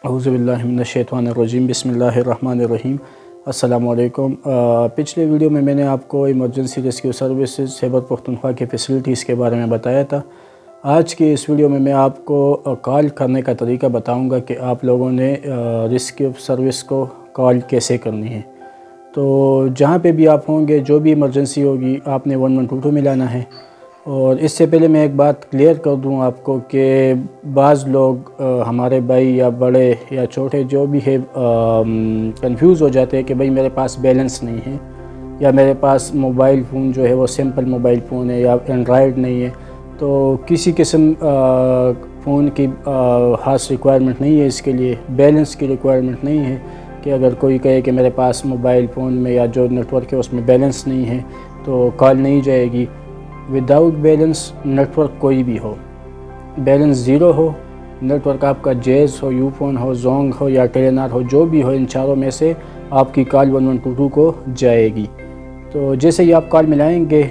اعوذ باللہ من الشیطان الرجیم، بسم اللہ الرحمن الرحیم۔ السلام علیکم۔ پچھلے ویڈیو میں نے آپ کو emergency rescue services Khyber Pakhtunkhwa کے فیسلٹیز کے بارے میں بتایا تھا۔ آج کی اس ویڈیو میں آپ کو کال کرنے کا طریقہ بتاؤں گا کہ آپ لوگوں نے ریسکیو سروس کو کال کیسے کرنی ہے۔ تو جہاں پہ بھی آپ ہوں گے، جو بھی ایمرجنسی ہوگی، آپ نے 1122 ملانا ہے۔ اور اس سے پہلے میں ایک بات کلیئر کر دوں آپ کو کہ بعض لوگ ہمارے بھائی یا بڑے یا چھوٹے جو بھی ہے کنفیوز ہو جاتے ہیں کہ بھائی میرے پاس بیلنس نہیں ہے، یا میرے پاس موبائل فون جو ہے وہ سمپل موبائل فون ہے یا اینڈرائیڈ نہیں ہے۔ تو کسی قسم فون کی خاص ریکوائرمنٹ نہیں ہے، اس کے لیے بیلنس کی ریکوائرمنٹ نہیں ہے کہ اگر کوئی کہے کہ میرے پاس موبائل فون میں یا جو نیٹ ورک ہے اس میں بیلنس نہیں ہے تو کال نہیں جائے گی۔ وداؤٹ بیلنس نیٹ ورک کوئی بھی ہو، بیلنس زیرو ہو، نیٹ ورک آپ کا جیز ہو، یو فون ہو، زونگ ہو یا ٹیلینار ہو، جو بھی ہو، ان چاروں میں سے آپ کی کال 1122 کو جائے گی۔ تو جیسے ہی آپ کال ملائیں گے،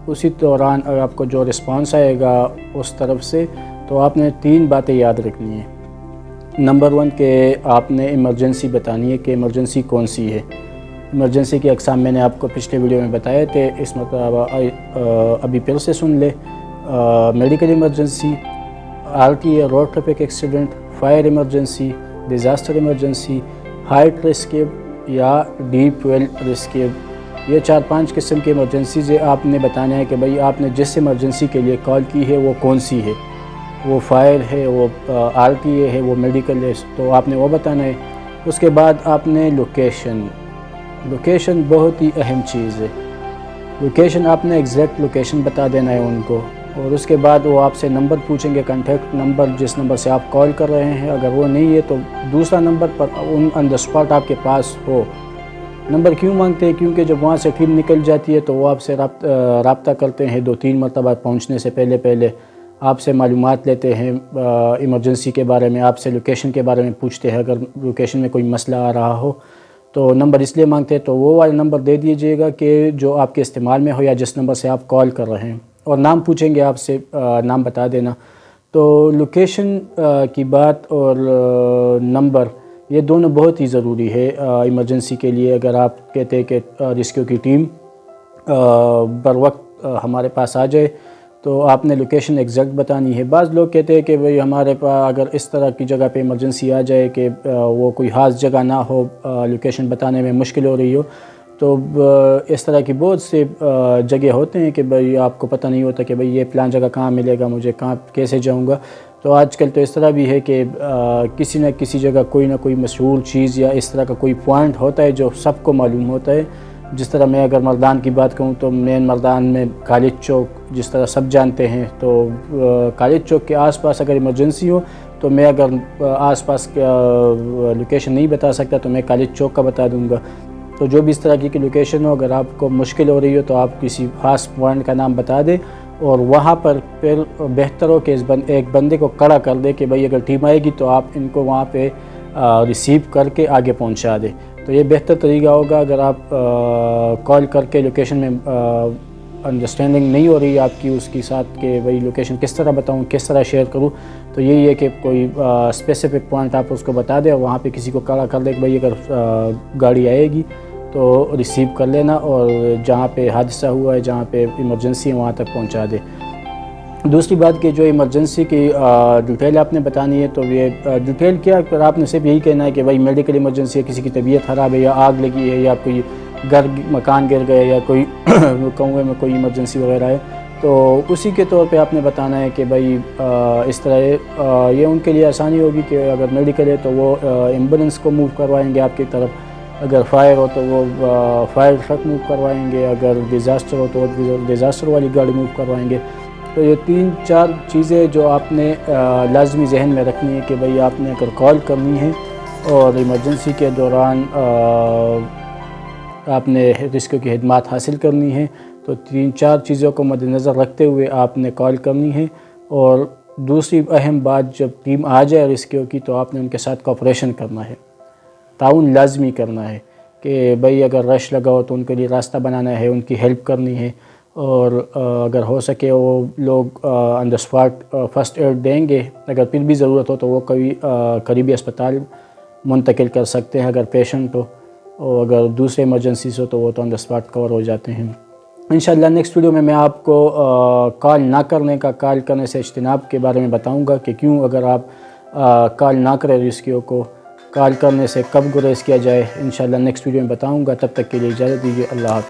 اسی دوران آپ کو جو رسپانس آئے گا اس طرف سے، تو آپ نے 3 باتیں یاد رکھنی ہیں۔ نمبر 1 کہ آپ نے ایمرجنسی بتانی ہے کہ ایمرجنسی کون سی ہے۔ ایمرجنسی کی اقسام میں نے آپ کو پچھلے ویڈیو میں بتائے تھے، اس مطلب ابھی پھر سے سن لے۔ Medical emergency, RTA road traffic accident, fire emergency, disaster emergency, height rescue یا ڈیپ ویل ریسکیو۔ یہ 4-5 قسم کی ایمرجنسیز آپ نے بتانا ہے کہ بھئی آپ نے جس ایمرجنسی کے لیے کال کی ہے وہ کون سی ہے۔ وہ فائر ہے، وہ RTA ہے، وہ میڈیکل ہے، تو آپ نے وہ بتانا ہے۔ اس کے بعد آپ نے لوکیشن بہت ہی اہم چیز ہے۔ لوکیشن آپ نے ایگزیکٹ لوکیشن بتا دینا ہے ان کو، اور اس کے بعد وہ آپ سے نمبر پوچھیں گے، کانٹیکٹ نمبر جس نمبر سے آپ کال کر رہے ہیں۔ اگر وہ نہیں ہے تو دوسرا number per on the spot آپ کے پاس ہو۔ نمبر کیوں مانگتے ہیں؟ کیونکہ جب وہاں سے ٹیم نکل جاتی ہے تو وہ آپ سے رابطہ کرتے ہیں 2-3 مرتبہ پہنچنے سے پہلے آپ سے معلومات لیتے ہیں ایمرجنسی کے بارے میں، آپ سے لوکیشن کے بارے میں پوچھتے ہیں اگر لوکیشن میں کوئی مسئلہ آ رہا ہو۔ تو نمبر اس لیے مانگتے ہیں، تو وہ والا نمبر دے دیجئے گا کہ جو آپ کے استعمال میں ہو یا جس نمبر سے آپ کال کر رہے ہیں، اور نام پوچھیں گے آپ سے، نام بتا دینا۔ تو لوکیشن کی بات اور نمبر، یہ دونوں بہت ہی ضروری ہے ایمرجنسی کے لیے۔ اگر آپ کہتے ہیں کہ ریسکیو کی ٹیم بر وقت ہمارے پاس آ جائے تو آپ نے لوکیشن ایگزیکٹ بتانی ہے۔ بعض لوگ کہتے ہیں کہ بھئی ہمارے پاس اگر اس طرح کی جگہ پہ ایمرجنسی آ جائے کہ وہ کوئی خاص جگہ نہ ہو، لوکیشن بتانے میں مشکل ہو رہی ہو، تو اس طرح کی بہت سے جگہ ہوتے ہیں کہ بھئی آپ کو پتہ نہیں ہوتا کہ بھئی یہ پلان جگہ کہاں ملے گا، مجھے کہاں کیسے جاؤں گا۔ تو آج کل تو اس طرح بھی ہے کہ کسی نہ کسی جگہ کوئی نہ کوئی مشہور چیز یا اس طرح کا کوئی پوائنٹ ہوتا ہے جو سب کو معلوم ہوتا ہے۔ جس طرح میں اگر مردان کی بات کروں تو مین مردان میں کالج چوک جس طرح سب جانتے ہیں، تو کالج چوک کے آس پاس اگر ایمرجنسی ہو تو میں اگر آس پاس لوکیشن نہیں بتا سکتا تو میں کالج چوک کا بتا دوں گا۔ تو جو بھی اس طرح کی لوکیشن ہو، اگر آپ کو مشکل ہو رہی ہو تو آپ کسی خاص پوائنٹ کا نام بتا دیں، اور وہاں پر پھر بہتر ہو کہ ایک بندے کو کھڑا کر دے کہ بھئی اگر ٹیم آئے گی تو آپ ان کو وہاں پہ ریسیو کر کے آگے پہنچا دے۔ تو یہ بہتر طریقہ ہوگا۔ اگر آپ کال کر کے لوکیشن میں انڈرسٹینڈنگ نہیں ہو رہی ہے آپ کی اس کے ساتھ کہ بھئی لوکیشن کس طرح بتاؤں، کس طرح شیئر کروں، تو یہی ہے کہ کوئی اسپیسیفک پوائنٹ آپ اس کو بتا دیں اور وہاں پہ کسی کو کھڑا کر دے کہ بھئی اگر گاڑی آئے گی تو ریسیو کر لینا، اور جہاں پہ حادثہ ہوا ہے، جہاں پہ ایمرجنسی ہے، وہاں تک پہنچا دے۔ دوسری بات کہ جو ایمرجنسی کی ڈیٹیل آپ نے بتانی ہے، تو یہ ڈیٹیل کیا، اگر آپ نے صرف یہی کہنا ہے کہ بھئی میڈیکل ایمرجنسی ہے، کسی کی طبیعت خراب ہے یا آگ لگی ہے یا کوئی مکان گر گیا یا کوئی کنویں میں کوئی ایمرجنسی وغیرہ ہے، تو اسی کے طور پہ آپ نے بتانا ہے کہ بھئی اس طرح یہ ان کے لیے آسانی ہوگی کہ اگر میڈیکل ہے تو وہ ایمبولینس کو موو کروائیں گے آپ کی طرف، اگر فائر ہو تو وہ فائر ٹرک موو کروائیں گے، اگر ڈیزاسٹر ہو تو وہ ڈیزاسٹر والی گاڑی موو کروائیں گے۔ تو یہ 3-4 چیزیں جو آپ نے لازمی ذہن میں رکھنی ہے کہ بھئی آپ نے اگر کال کرنی ہے اور ایمرجنسی کے دوران آپ نے ریسکیو کی خدمات حاصل کرنی ہے، تو 3-4 چیزوں کو مد نظر رکھتے ہوئے آپ نے کال کرنی ہے۔ اور دوسری اہم بات، جب ٹیم آ جائے ریسکیو کی تو آپ نے ان کے ساتھ کوآپریشن کرنا ہے، تعاون لازمی کرنا ہے کہ بھئی اگر رش لگا ہو تو ان کے لیے راستہ بنانا ہے، ان کی ہیلپ کرنی ہے، اور اگر ہو سکے وہ لوگ آن دا اسپاٹ فرسٹ ایڈ دیں گے. اگر پھر بھی ضرورت ہو تو وہ قریبی اسپتال منتقل کر سکتے ہیں اگر پیشنٹ ہو, اور اگر دوسرے ایمرجنسیز ہو تو وہ تو آن دا اسپاٹ کور ہو جاتے ہیں. انشاءاللہ نیکسٹ ویڈیو میں آپ کو کال نہ کرنے کا, کال کرنے سے اجتناب کے بارے میں بتاؤں گا کہ کیوں اگر آپ کال نہ کریں ریسکیو کو, کال کرنے سے کب گریز کیا جائے. انشاءاللہ نیکسٹ ویڈیو میں بتاؤں گا. تب تک کے لیے اجازت دیجیے. اللہ حافظ.